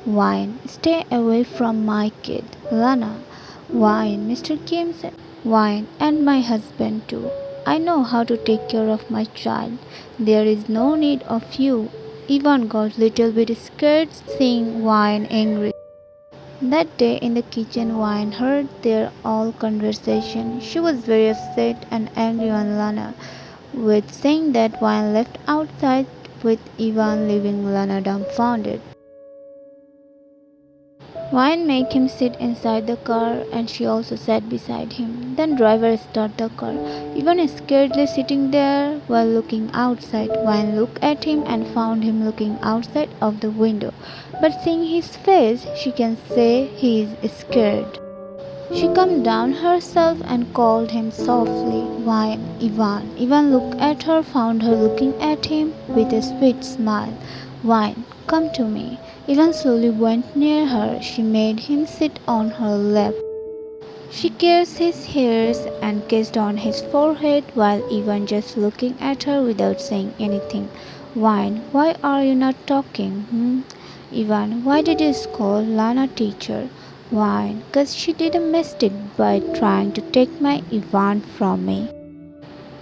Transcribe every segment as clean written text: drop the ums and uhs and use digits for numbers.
Wine, stay away from my kid. Lana, wine, Mr. Kim said. Wine, and my husband too. I know how to take care of my child. There is no need of you. Ivan got little bit scared seeing Wine angry. That day in the kitchen, Wine heard their all conversation. She was very upset and angry on Lana, with saying that Wine left outside with Ivan, leaving Lana dumbfounded. Wine made him sit inside the car and she also sat beside him. Then driver started the car. Ivan is scaredly sitting there while looking outside. Wine looked at him and found him looking outside of the window. But seeing his face, she can say he is scared. She calmed down herself and called him softly, Wine, Ivan. Ivan looked at her, found her looking at him with a sweet smile. Wine, come to me. Ivan slowly went near her. She made him sit on her lap. She kissed his hairs and kissed on his forehead while Ivan just looking at her without saying anything. Wine, why are you not talking? Ivan, why did you scold Lana teacher? Wine, 'cause she did a mistake by trying to take my Ivan from me.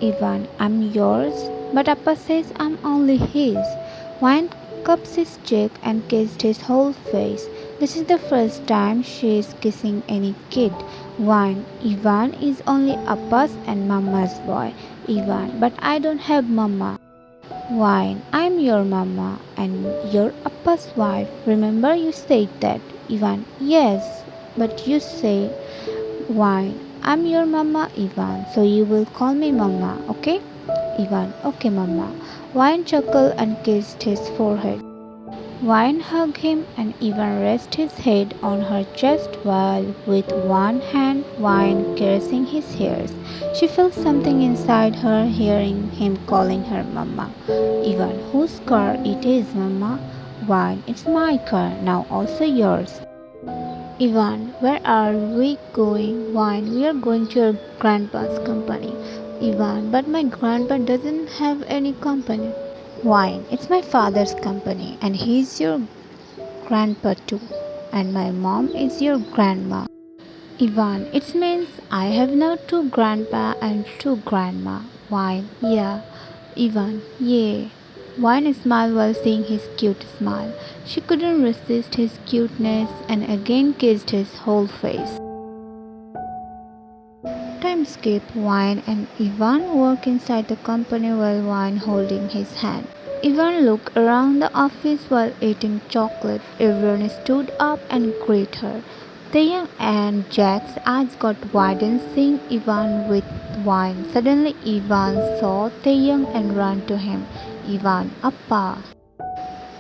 Ivan, I'm yours, but Appa says I'm only his. Wine cups his cheek and kissed his whole face. This is the first time she is kissing any kid. Wine, Ivan is only Appa's and Mama's boy. Ivan, but I don't have Mama. Wine, I'm your Mama and you're Appa's wife. Remember you said that. Ivan, yes, but you say Wine, I'm your Mama, Ivan, so you will call me Mama, okay? Ivan, okay, Mama. Wine chuckled and kissed his forehead. Wine hugged him and Ivan rested his head on her chest while with one hand Wine caressing his hairs. She felt something inside her hearing him calling her Mama. Ivan, whose car it is, Mama? Wine, it's my car, now also yours. Ivan, where are we going? Wine, we are going to your grandpa's company. Ivan, but my grandpa doesn't have any company. Wine, it's my father's company and he's your grandpa too. And my mom is your grandma. Ivan, it means I have now two grandpa and two grandma. Wine, yeah. Ivan, yeah. Wine smiled while seeing his cute smile. She couldn't resist his cuteness and again kissed his whole face. Time skipped. Wine and Ivan walked inside the company while Wine holding his hand. Ivan looked around the office while eating chocolate. Everyone stood up and greeted her. Taeyang and Jack's eyes got widened seeing Ivan with Wine. Suddenly Ivan saw Taeyang and ran to him. Ivan, Appa.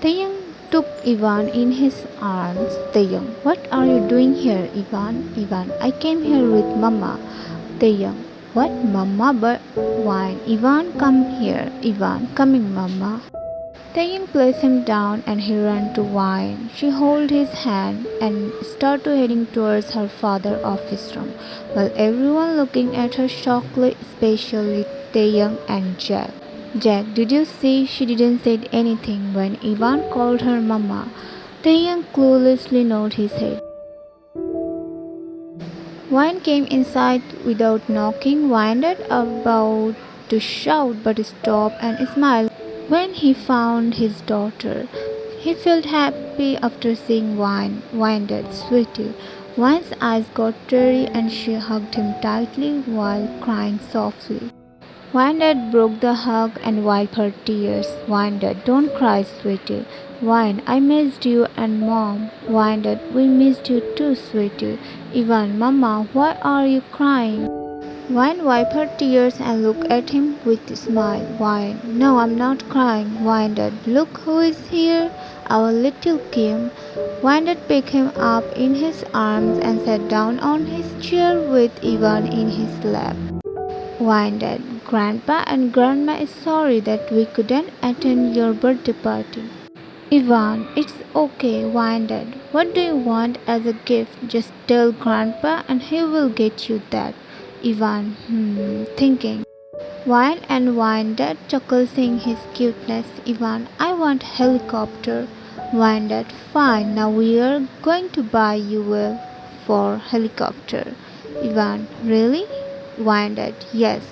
Taeyang took Ivan in his arms. Taeyang, what are you doing here, Ivan? Ivan, I came here with Mama. Taeyang, what, Mama? But Wine. Ivan, come here. Ivan, coming, Mama. Taeyang placed him down and he ran to Wine. She held his hand and started heading towards her father's office room, while everyone looking at her shockingly, especially Taeyang and Jack. Jack, did you see? She didn't say anything when Ivan called her Mama. Taeyang cluelessly nodded his head. Wine came inside without knocking, winded about to shout but stopped and smiled when he found his daughter. He felt happy after seeing Wine. Winded, sweetie. Wine's eyes got teary and she hugged him tightly while crying softly. Winded broke the hug and wiped her tears. Winded, don't cry, sweetie. Wine, I missed you and Mom. Winded, we missed you too, sweetie. Ivan, Mama, why are you crying? Wine wiped her tears and looked at him with a smile. Wine, no, I'm not crying. Winded, look who is here, our little Kim. Winded picked him up in his arms and sat down on his chair with Ivan in his lap. Winded, Grandpa and Grandma is sorry that we couldn't attend your birthday party. Ivan, it's okay, Winded. What do you want as a gift? Just tell Grandpa and he will get you that. Ivan, thinking. Wine and Winded chuckled seeing his cuteness. Ivan, I want helicopter. Wondered, fine, now we are going to buy you a for helicopter. Ivan, really? Wondered, yes.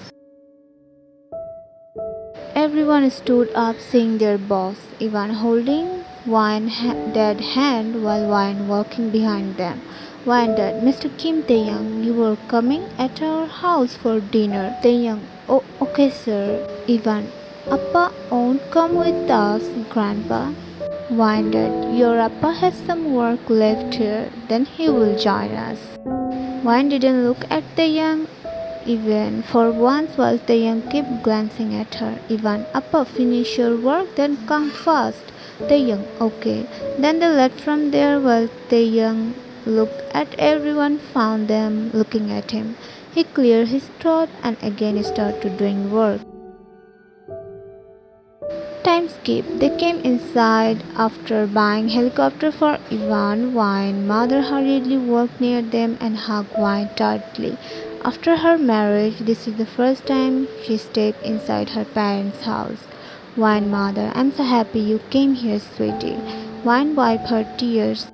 Everyone stood up seeing their boss, Ivan holding one dead hand while Wine walking behind them. Wondered, Mr. Kim Taeyang, you were coming at our house for dinner. Taeyang, oh, okay, sir. Ivan, Appa won't come with us, Grandpa. Wondered, your Appa has some work left here, then he will join us. Wine didn't look at the young even for once while the young kept glancing at her. Ivan, Appa, finish your work, then come fast. The young, okay. Then they left from there while the young looked at everyone, found them looking at him. He cleared his throat and again started doing work. Time skip. They came inside after buying helicopter for Ivan. Wine mother hurriedly walked near them and hugged Wine tightly. After her marriage, this is the first time she stepped inside her parents' house. Wine mother, I'm so happy you came here, sweetie. Wine wiped her tears.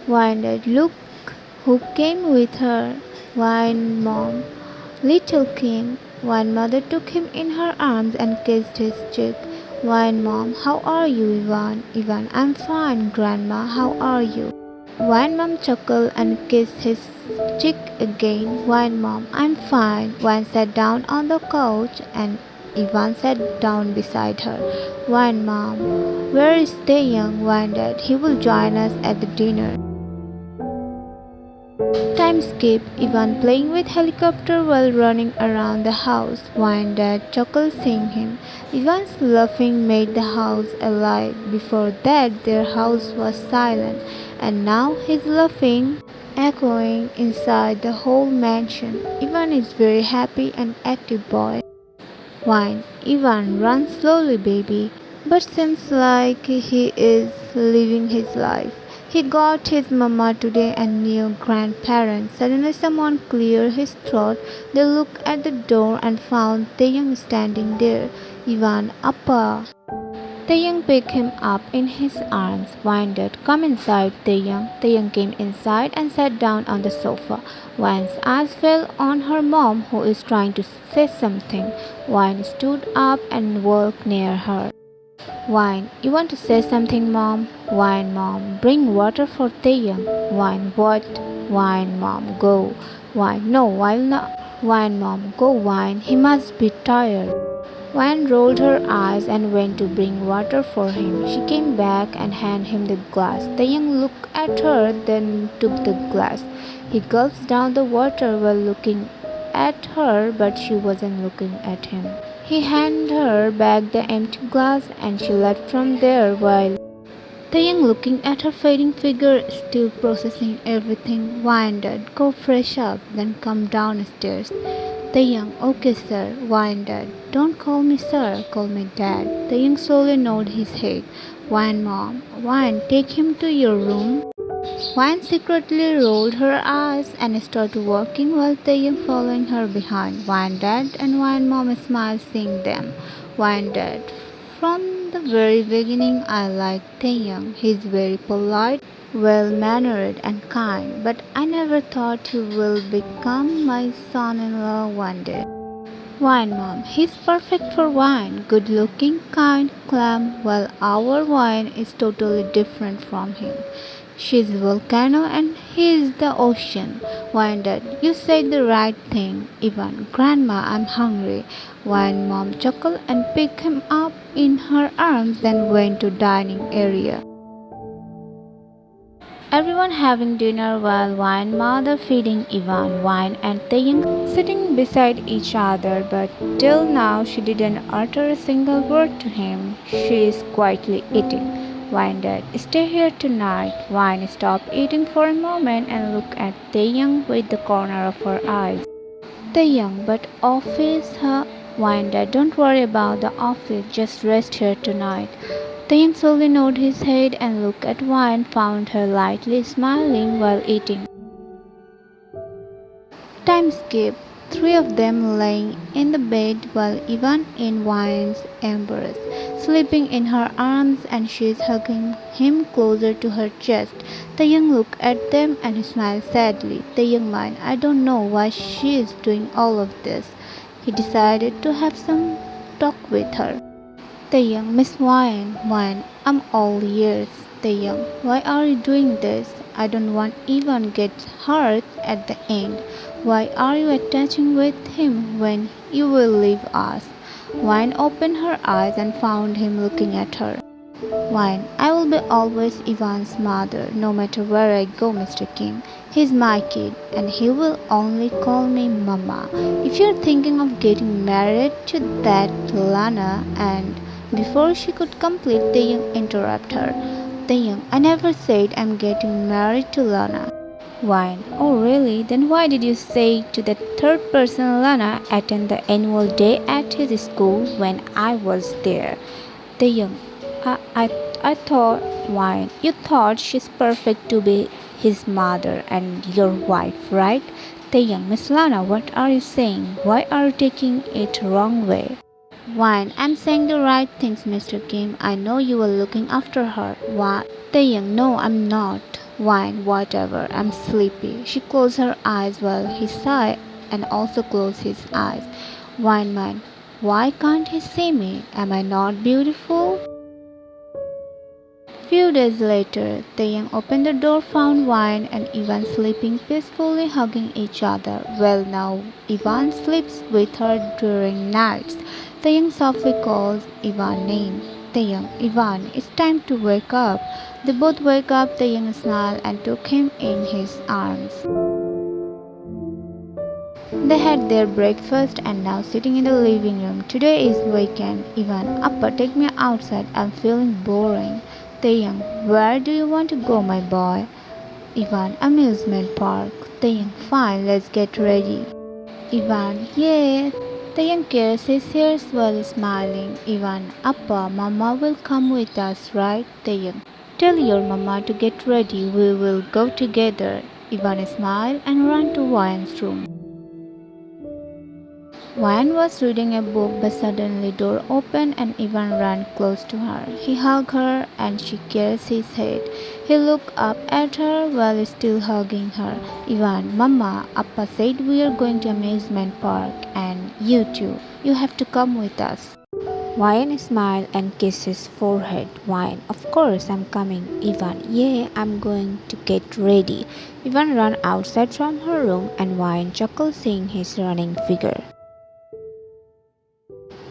Wine dad, look who came with her. Wine mom, little Kim. Wine mother took him in her arms and kissed his cheek. Wine mom, how are you, Ivan? Ivan, I'm fine, grandma, how are you? Wine mom chuckled and kissed his cheek again. Wine mom, I'm fine. Wine sat down on the couch and Ivan sat down beside her. Wine mom, where is Taeyang? Wine dad, he will join us at the dinner. Time skip. Ivan playing with helicopter while running around the house. Wine dad chuckled seeing him. Ivan's laughing made the house alive. Before that their house was silent, and now his laughing echoing inside the whole mansion. Ivan is very happy and active boy. Wine. Ivan, run slowly, baby. But seems like he is living his life. He got his mama today and new grandparents. Suddenly someone cleared his throat. They looked at the door and found Taeyang standing there. Ivan, Appa. Taeyang picked him up in his arms. Wondered, come inside, Taeyang. Taeyang came inside and sat down on the sofa. Wine's eyes fell on her mom, who is trying to say something. Wine stood up and walked near her. Wine, you want to say something, mom? Wine, mom, bring water for Taeyang. Wine, what? Wine, mom, go. Wine, no, Wine not. Wine, mom, go, Wine. He must be tired. Wine rolled her eyes and went to bring water for him. She came back and handed him the glass. Taeyang looked at her, then took the glass. He gulped down the water while looking at her, but she wasn't looking at him. He handed her back the empty glass and she left from there while Taeyang looking at her fading figure, still processing everything, whined, go fresh up, then come downstairs. Taeyang, okay sir, whined, don't call me sir, call me dad. Taeyang slowly nodded his head. Wine mom, Wine, take him to your room. Wine secretly rolled her eyes and started walking while Taeyang following her behind. Wine dad and Wine mom smiled seeing them. Wine dad, from the very beginning I liked Taeyang. He's very polite, well-mannered and kind, but I never thought he will become my son-in-law one day. Wine mom, he's perfect for Wine, good-looking, kind, calm, while our Wine is totally different from him. She's a volcano and he is the ocean. Wine dad, you said the right thing. Ivan, grandma, I'm hungry. Wine mom chuckled and picked him up in her arms, then went to dining area. Everyone having dinner while Wine mother feeding Ivan, Wine and Taeyang sitting beside each other, but till now she didn't utter a single word to him. She is quietly eating. Wine dad, stay here tonight. Wine stopped eating for a moment and looked at Taeyang with the corner of her eyes. Taeyang, but office, huh? Wine dad, don't worry about the office, just rest here tonight. Taeyang slowly nodded his head and looked at Wine, found her lightly smiling while eating. Time skip. three of them lying in the bed while Ivan in Wine's embrace, sleeping in her arms, and she is hugging him closer to her chest. The young look at them and smile sadly. The young man, I don't know why she is doing all of this. He decided to have some talk with her. The young Miss Wine, I'm all ears. The young, why are you doing this? I don't want Ivan gets hurt at the end. Why are you attaching with him when you will leave us? Wine opened her eyes and found him looking at her. Wine, I will be always Ivan's mother, no matter where I go, Mr. Kim. He's my kid, and he will only call me Mama. If you're thinking of getting married to that Lana, and before she could complete, the young interrupted her. The young, I never said I'm getting married to Lana. Wine, oh really? Then why did you say to the third person Lana attend the annual day at his school when I was there? The young, I thought, Wine, you thought she's perfect to be his mother and your wife, right? The young, Miss Lana, what are you saying? Why are you taking it wrong way? Wine, I'm saying the right things, Mr. Kim. I know you were looking after her. Why? The young, no, I'm not. Wine, whatever. I'm sleepy. She closed her eyes while he sighed and also closed his eyes. Wine man, why can't he see me? Am I not beautiful? Few days later, the young opened the door, found Wine and Ivan sleeping peacefully, hugging each other. Well, now Ivan sleeps with her during nights. The young softly calls Ivan's name. The young, Ivan, it's time to wake up. They both wake up. The young smiled and took him in his arms. They had their breakfast and now sitting in the living room. Today is weekend. Ivan, Appa, take me outside. I'm feeling boring. Taeyang, where do you want to go, my boy? Ivan, amusement park. Taeyang, fine, let's get ready. Ivan, yeah. Taeyang carries his hair while smiling. Ivan, Appa, Mama will come with us, right? Taeyang, tell your mama to get ready. We will go together. Ivan smiled and ran to Vian's room. Vian was reading a book but suddenly door opened and Ivan ran close to her. He hugged her and she caressed his head. He looked up at her while still hugging her. Ivan, Mama, Appa said we are going to amusement park and you too. You have to come with us. Vian smiled and kissed his forehead. Vian, of course I'm coming. Ivan, yeah, I'm going to get ready. Ivan ran outside from her room and Vian chuckled seeing his running figure.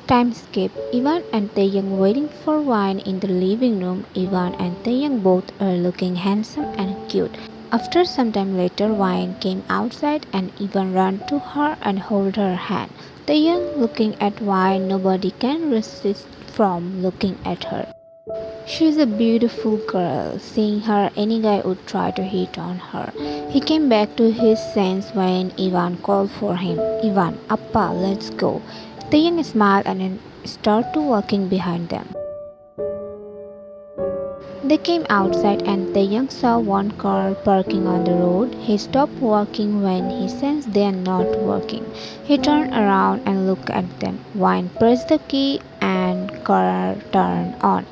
Time skip. Ivan and Taeyang waiting for wine in the living room. Ivan and Taeyang both are looking handsome and cute. After some time later, Wine came outside and Ivan ran to her and held her hand. Taeyang looking at Wine, nobody can resist from looking at her. She's a beautiful girl. Seeing her, any guy would try to hit on her. He came back to his sense when Ivan called for him. Ivan, Appa, let's go. The young smiled and then started walking behind them. They came outside and the young saw one car parking on the road. He stopped walking when he sensed they are not working. He turned around and looked at them. Wine pressed the key and car turned on.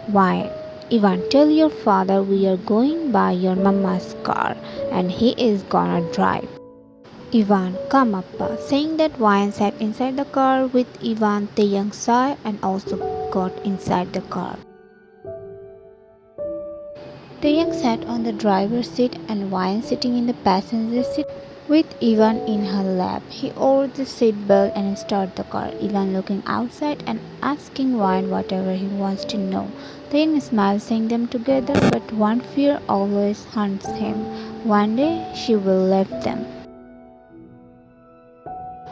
Wine, Ivan, tell your father we are going by your mama's car and he is gonna drive. Ivan, come Appa. Saying that, Wine sat inside the car with Ivan. The young saw and also got inside the car. The young sat on the driver's seat and Wine sitting in the passenger seat with Ivan in her lap. He wore the seat belt and started the car. Ivan looking outside and asking Wine whatever he wants to know. The young smiled seeing them together, but one fear always haunts him. One day she will leave them.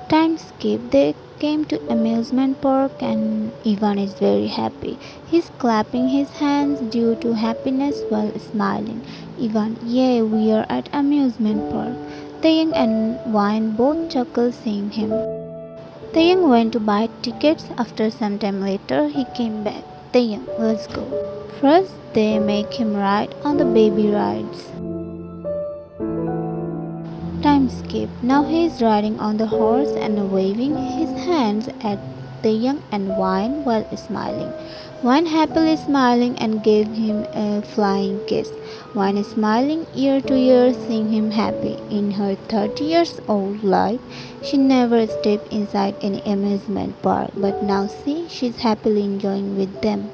Time skip. They came to amusement park and Ivan is very happy. He's clapping his hands due to happiness while smiling. Ivan, yeah, we are at amusement park. The young and Wine both chuckle seeing him. The young went to buy tickets. After some time later, he came back. The young, let's go. First, they make him ride on the baby rides. Time Time skip. Now he is riding on the horse and waving his hands at the young and Wine while smiling. Wine happily smiling and gave him a flying kiss. Wine is smiling ear to ear, seeing him happy. In her 30 years old life, she never stepped inside any amusement park, but now see, she's happily enjoying with them.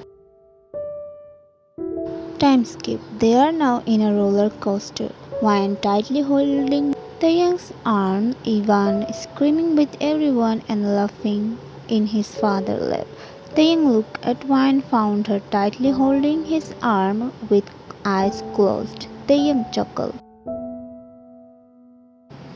Time skip. They are now in a roller coaster. Wine tightly holding the young's arm, Ivan screaming with everyone and laughing in his father's lap. The young looked at Wine, found her tightly holding his arm with eyes closed. The young chuckled.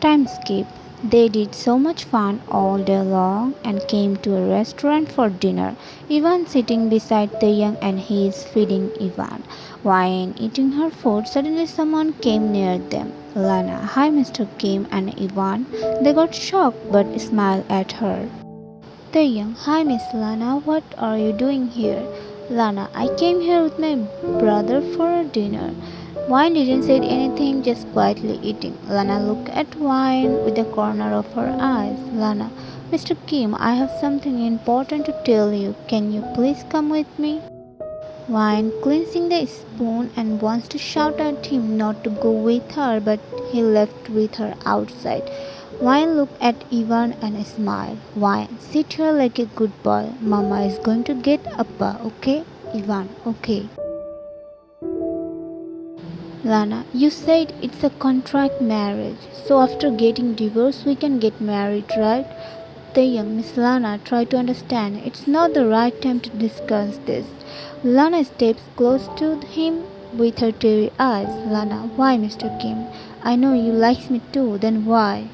Time skip. They did so much fun all day long and came to a restaurant for dinner. Ivan sitting beside the young and he is feeding Ivan. While eating her food, suddenly someone came near them. Lana, hi Mr. Kim and Ivan. They got shocked but smiled at her. The young, hi Miss Lana, what are you doing here? Lana, I came here with my brother for a dinner. Wine didn't say anything, just quietly eating. Lana looked at Wine with the corner of her eyes. Lana, Mr. Kim, I have something important to tell you. Can you please come with me? Wine cleansing the spoon and wants to shout at him not to go with her, but he left with her outside. Wine looked at Ivan and smiled. Wine, sit here like a good boy. Mama is going to get Appa, okay? Ivan, okay. Lana, you said it's a contract marriage, so after getting divorced we can get married, right? The young Miss Lana tried to understand. It's not the right time to discuss this. Lana steps close to him with her teary eyes. Lana, why, Mr. Kim? I know you like me too, then why?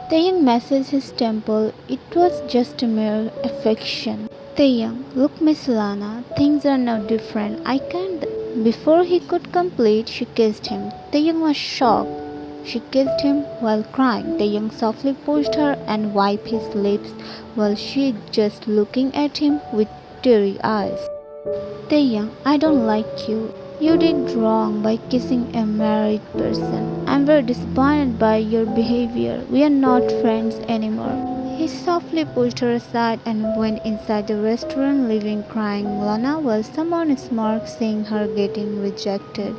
The young massaged his temple. It was just a mere affection. The young, look, Miss Lana, things are now different. I can't. Before he could complete, she kissed him. The young was shocked. She kissed him while crying. The young softly pushed her and wiped his lips while she just looking at him with teary eyes. The young, I don't like you. You did wrong by kissing a married person. I'm very disappointed by your behavior. We are not friends anymore. He softly pushed her aside and went inside the restaurant, leaving crying Lana while someone smirked seeing her getting rejected.